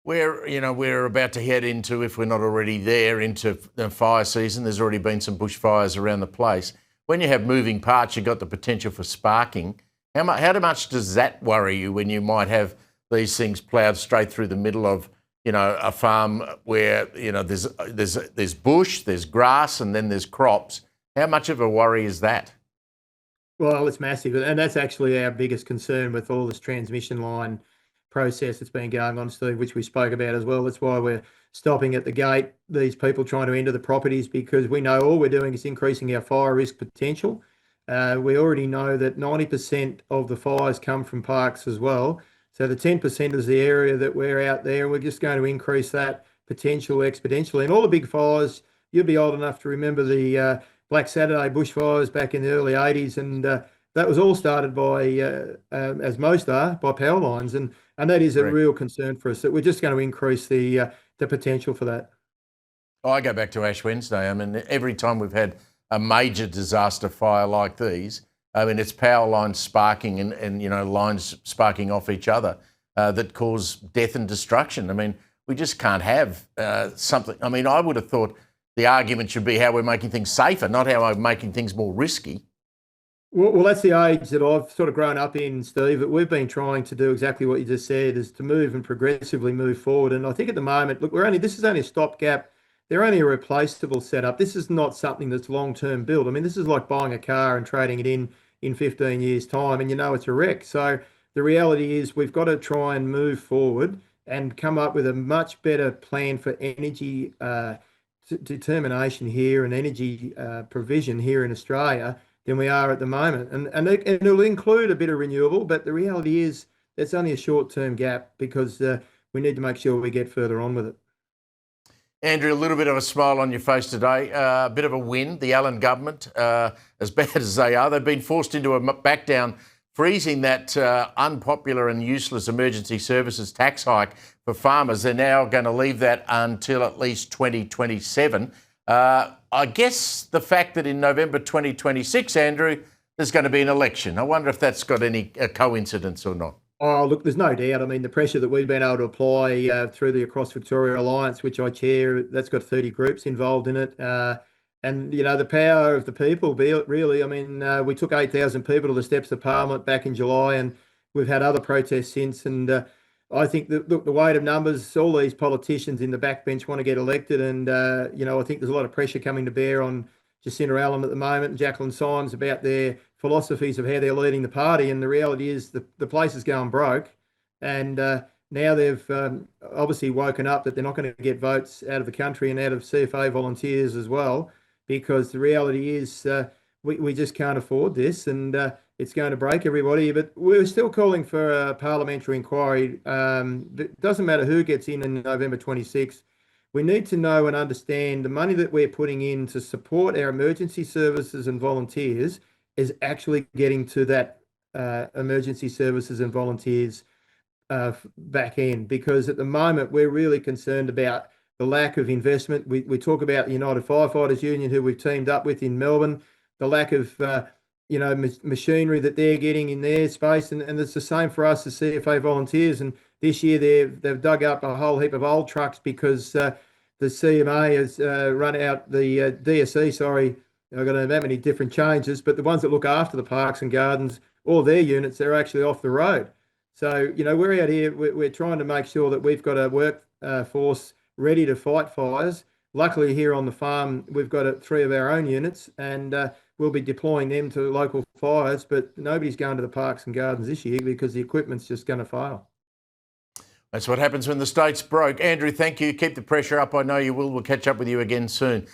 We're about to head into, if we're not already there, into the fire season. There's already been some bushfires around the place. When you have moving parts, you've got the potential for sparking. How much does that worry you when you might have these things ploughed straight through the middle of, a farm where, there's bush, there's grass, and then there's crops? How much of a worry is that? Well, it's massive, and that's actually our biggest concern with all this transmission line process that's been going on, Steve, which we spoke about as well. That's why we're stopping at the gate, these people trying to enter the properties, because we know all we're doing is increasing our fire risk potential. We already know that 90% of the fires come from parks as well. So the 10% is the area that we're out there, and we're just going to increase that potential exponentially. And all the big fires, you'll be old enough to remember the Black Saturday bushfires back in the early 80s, and that was all started by, as most are, by power lines, and that is a Correct. real concern for us. That we're just going to increase the potential for that. I go back to Ash Wednesday. I mean, every time we've had a major disaster fire like these, I mean, it's power lines sparking and lines sparking off each other that cause death and destruction. I mean, we just can't have something. I mean, I would have thought the argument should be how we're making things safer, not how we're making things more risky. Well, that's the age that I've sort of grown up in, Steve. But we've been trying to do exactly what you just said, is to move and progressively move forward. And I think at the moment, look, this is only a stopgap. They're only a replaceable setup. This is not something that's long-term built. I mean, this is like buying a car and trading it in 15 years' time, and it's a wreck. So the reality is we've got to try and move forward and come up with a much better plan for energy determination here and energy provision here in Australia than we are at the moment. And it'll include a bit of renewable, but the reality is it's only a short-term gap, because we need to make sure we get further on with it. Andrew, a little bit of a smile on your face today. A bit of a win. The Allen government, as bad as they are, they've been forced into a back down, freezing that unpopular and useless emergency services tax hike for farmers. They're now going to leave that until at least 2027. I guess the fact that in November 2026, Andrew, there's going to be an election. I wonder if that's got any coincidence or not. Oh, look, there's no doubt. I mean, the pressure that we've been able to apply through the Across Victoria Alliance, which I chair, that's got 30 groups involved in it. And, the power of the people, really. I mean, we took 8,000 people to the steps of Parliament back in July, and we've had other protests since. And I think that, look, the weight of numbers, all these politicians in the backbench want to get elected. And, I think there's a lot of pressure coming to bear on Jacinta Allen at the moment and Jacqueline Symes about their philosophies of how they're leading the party. And the reality is the place is going broke. And now they've obviously woken up that they're not going to get votes out of the country and out of CFA volunteers as well, because the reality is we just can't afford this, and it's going to break everybody. But we're still calling for a parliamentary inquiry. It doesn't matter who gets in November 26th. We need to know and understand the money that we're putting in to support our emergency services and volunteers is actually getting to that emergency services and volunteers back end. Because at the moment, we're really concerned about the lack of investment. We talk about the United Firefighters Union, who we've teamed up with in Melbourne, the lack of machinery that they're getting in their space. And it's the same for us as CFA volunteers. And this year they've dug up a whole heap of old trucks because the CMA has run out, the DSE, sorry, I've got that many different changes, but the ones that look after the parks and gardens, all their units, they're actually off the road. So, we're out here, we're trying to make sure that we've got a workforce ready to fight fires. Luckily, here on the farm, we've got 3 of our own units, and we'll be deploying them to local fires, but nobody's going to the parks and gardens this year because the equipment's just going to fail. That's what happens when the state's broke. Andrew, thank you. Keep the pressure up. I know you will. We'll catch up with you again soon.